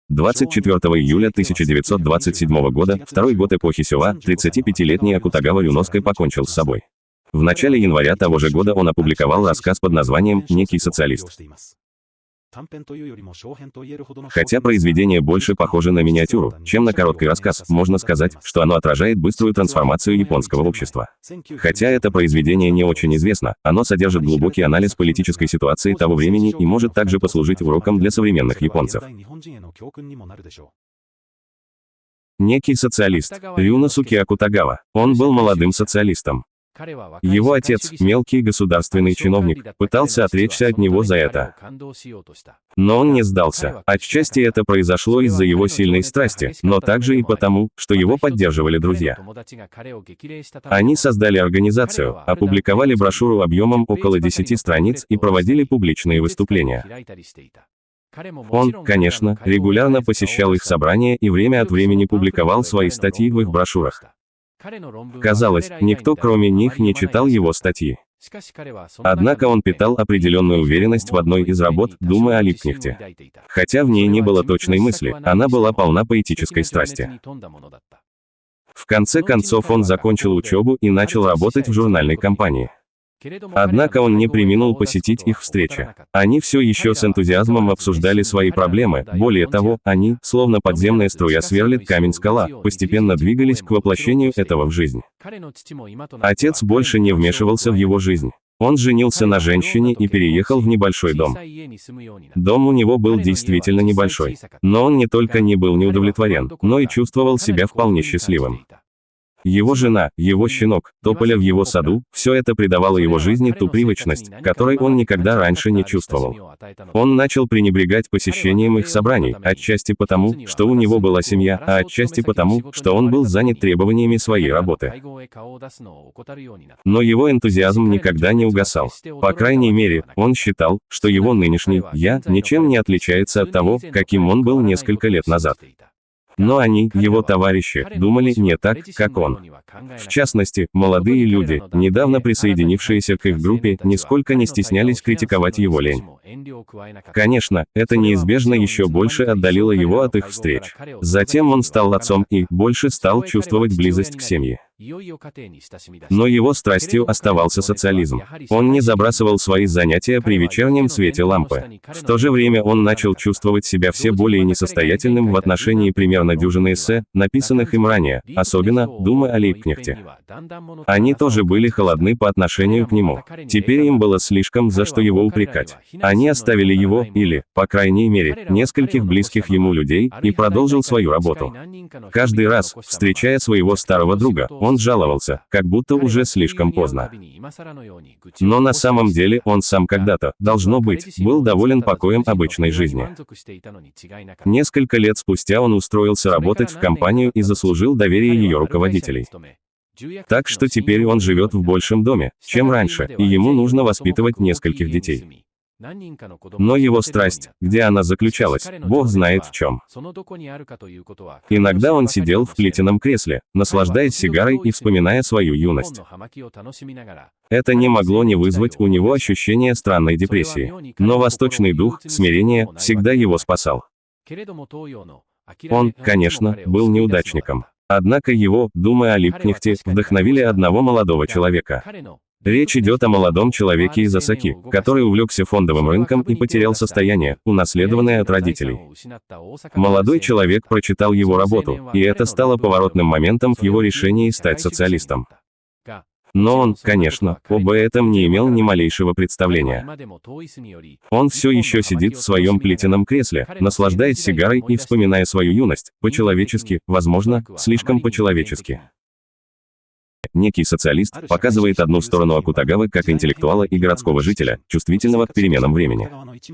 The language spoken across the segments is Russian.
24 июля 1927 года, второй год эпохи Сёва, 35-летний Акутагава Рюноской покончил с собой. В начале января того же года он опубликовал рассказ под названием «Некий социалист». Хотя произведение больше похоже на миниатюру, чем на короткий рассказ, можно сказать, что оно отражает быструю трансформацию японского общества. Хотя это произведение не очень известно, оно содержит глубокий анализ политической ситуации того времени и может также послужить уроком для современных японцев. Некий социалист. Рюносуке Акутагава. Он был молодым социалистом. Его отец, мелкий государственный чиновник, пытался отречься от него за это. Но он не сдался. Отчасти это произошло из-за его сильной страсти, но также и потому, что его поддерживали друзья. Они создали организацию, опубликовали брошюру объемом около 10 страниц и проводили публичные выступления. Он, конечно, регулярно посещал их собрания и время от времени публиковал свои статьи в их брошюрах. Казалось, никто кроме них не читал его статьи. Однако он питал определенную уверенность в одной из работ «Думы о Липкнехте». Хотя в ней не было точной мысли, она была полна поэтической страсти. В конце концов он закончил учебу и начал работать в журнальной компании. Однако он не преминул посетить их встречи. Они все еще с энтузиазмом обсуждали свои проблемы, более того, они, словно подземная струя сверлит камень-скала, постепенно двигались к воплощению этого в жизнь. Отец больше не вмешивался в его жизнь. Он женился на женщине и переехал в небольшой дом. Дом у него был действительно небольшой. Но он не только не был неудовлетворен, но и чувствовал себя вполне счастливым. Его жена, его щенок, тополя в его саду, все это придавало его жизни ту привычность, которой он никогда раньше не чувствовал. Он начал пренебрегать посещением их собраний, отчасти потому, что у него была семья, а отчасти потому, что он был занят требованиями своей работы. Но его энтузиазм никогда не угасал. По крайней мере, он считал, что его нынешний «я» ничем не отличается от того, каким он был несколько лет назад. Но они, его товарищи, думали не так, как он. В частности, молодые люди, недавно присоединившиеся к их группе, нисколько не стеснялись критиковать его лень. Конечно, это неизбежно еще больше отдалило его от их встреч. Затем он стал отцом и больше стал чувствовать близость к семье. Но его страстью оставался социализм. Он не забрасывал свои занятия при вечернем свете лампы. В то же время он начал чувствовать себя все более несостоятельным в отношении примерно дюжины эссе, написанных им ранее, особенно «Думы о Липкнехте». Они тоже были холодны по отношению к нему. Теперь им было слишком за что его упрекать. Они оставили его, или, по крайней мере, нескольких близких ему людей, и продолжил свою работу. Каждый раз, встречая своего старого друга, он жаловался, как будто уже слишком поздно. Но на самом деле он сам когда-то, должно быть, был доволен покоем обычной жизни. Несколько лет спустя он устроился работать в компанию и заслужил доверие ее руководителей. Так что теперь он живет в большем доме, чем раньше, и ему нужно воспитывать нескольких детей. Но его страсть, где она заключалась, Бог знает в чем. Иногда он сидел в плетеном кресле, наслаждаясь сигарой и вспоминая свою юность. Это не могло не вызвать у него ощущения странной депрессии. Но восточный дух, смирение, всегда его спасал. Он, конечно, был неудачником. Однако его «Думы о Липкнехте» вдохновили одного молодого человека. Речь идет о молодом человеке из Осаки, который увлекся фондовым рынком и потерял состояние, унаследованное от родителей. Молодой человек прочитал его работу, и это стало поворотным моментом в его решении стать социалистом. Но он, конечно, об этом не имел ни малейшего представления. Он все еще сидит в своем плетеном кресле, наслаждаясь сигарой и вспоминая свою юность, по-человечески, возможно, слишком по-человечески. Некий социалист показывает одну сторону Акутагавы как интеллектуала и городского жителя, чувствительного к переменам времени.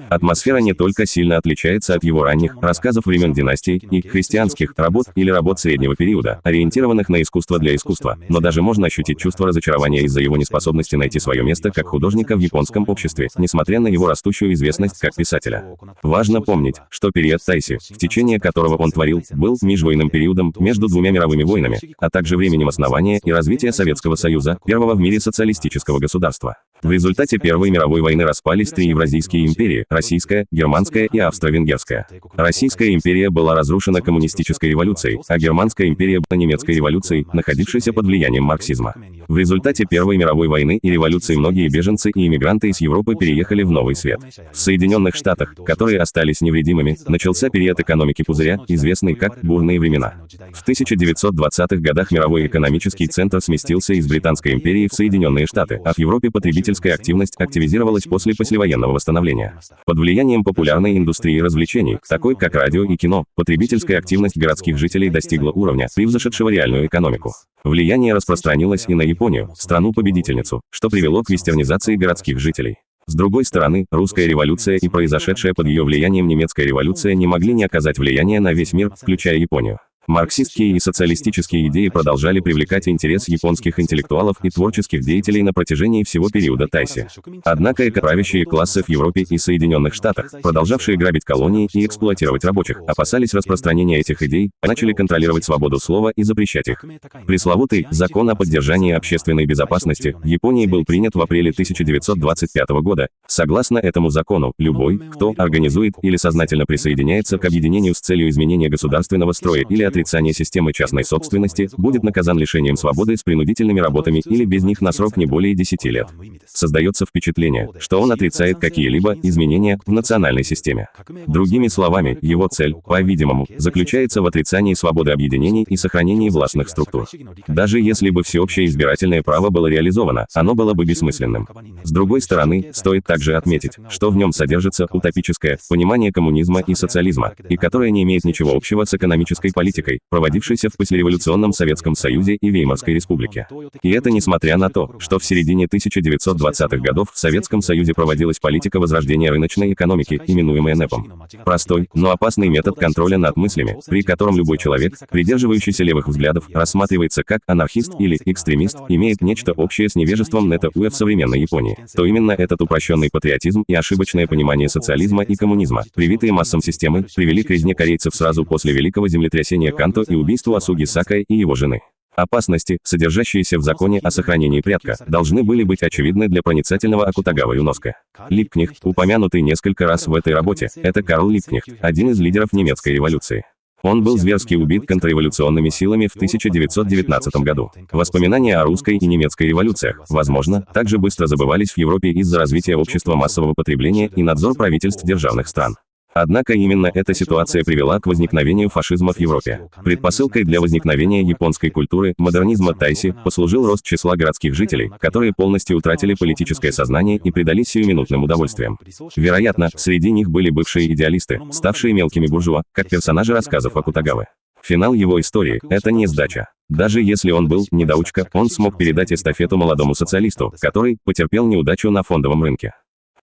Атмосфера не только сильно отличается от его ранних рассказов времен династий и христианских работ или работ среднего периода, ориентированных на искусство для искусства, но даже можно ощутить чувство разочарования из-за его неспособности найти свое место как художника в японском обществе, несмотря на его растущую известность как писателя. Важно помнить, что период Тайси, в течение которого он творил, был межвоенным периодом между двумя мировыми войнами, а также временем основания и развития Советского Союза, первого в мире социалистического государства. В результате Первой мировой войны распались три евразийские империи – Российская, Германская и Австро-Венгерская. Российская империя была разрушена коммунистической революцией, а Германская империя – немецкой революцией, находившейся под влиянием марксизма. В результате Первой мировой войны и революции многие беженцы и иммигранты из Европы переехали в Новый Свет. В Соединенных Штатах, которые остались невредимыми, начался период экономики пузыря, известный как «бурные времена». В 1920-х годах мировой экономический центр сместился из Британской империи в Соединенные Штаты, а в Европе потребительская активность активизировалась после послевоенного восстановления. Под влиянием популярной индустрии развлечений, такой как радио и кино, потребительская активность городских жителей достигла уровня, превзошедшего реальную экономику. Влияние распространилось и на Японию, страну-победительницу, что привело к вестернизации городских жителей. С другой стороны, русская революция и произошедшая под ее влиянием немецкая революция не могли не оказать влияния на весь мир, включая Японию. Марксистские и социалистические идеи продолжали привлекать интерес японских интеллектуалов и творческих деятелей на протяжении всего периода Тайси. Однако правящие классы в Европе и Соединенных Штатах, продолжавшие грабить колонии и эксплуатировать рабочих, опасались распространения этих идей, начали контролировать свободу слова и запрещать их. Пресловутый «Закон о поддержании общественной безопасности» в Японии был принят в апреле 1925 года. Согласно этому закону, любой, кто организует или сознательно присоединяется к объединению с целью изменения государственного строя или отрицание системы частной собственности, будет наказан лишением свободы с принудительными работами или без них на срок не более 10 лет. Создается впечатление, что он отрицает какие-либо изменения в национальной системе. Другими словами, его цель, по-видимому, заключается в отрицании свободы объединений и сохранении властных структур. Даже если бы всеобщее избирательное право было реализовано, оно было бы бессмысленным. С другой стороны, стоит также отметить, что в нем содержится утопическое понимание коммунизма и социализма, и которое не имеет ничего общего с экономической политикой, проводившейся в послереволюционном Советском Союзе и Веймарской республике. И это несмотря на то, что в середине 1920-х годов в Советском Союзе проводилась политика возрождения рыночной экономики, именуемая НЭПом. Простой, но опасный метод контроля над мыслями, при котором любой человек, придерживающийся левых взглядов, рассматривается как анархист или экстремист, имеет нечто общее с невежеством НЭТУ в современной Японии. То именно этот упрощенный патриотизм и ошибочное понимание социализма и коммунизма, привитые массам системы, привели к резне корейцев сразу после великого землетрясения Канто и убийству Асуги Сакай и его жены. Опасности, содержащиеся в законе о сохранении порядка, должны были быть очевидны для проницательного Акутагава Юноска. Липкнехт, упомянутый несколько раз в этой работе, это Карл Липкнехт, один из лидеров немецкой революции. Он был зверски убит контрреволюционными силами в 1919 году. Воспоминания о русской и немецкой революциях, возможно, также быстро забывались в Европе из-за развития общества массового потребления и надзор правительств державных стран. Однако именно эта ситуация привела к возникновению фашизма в Европе. Предпосылкой для возникновения японской культуры, модернизма Тайси, послужил рост числа городских жителей, которые полностью утратили политическое сознание и предались сиюминутным удовольствиям. Вероятно, среди них были бывшие идеалисты, ставшие мелкими буржуа, как персонажи рассказов Акутагавы. Финал его истории – это не сдача. Даже если он был недоучка, он смог передать эстафету молодому социалисту, который потерпел неудачу на фондовом рынке.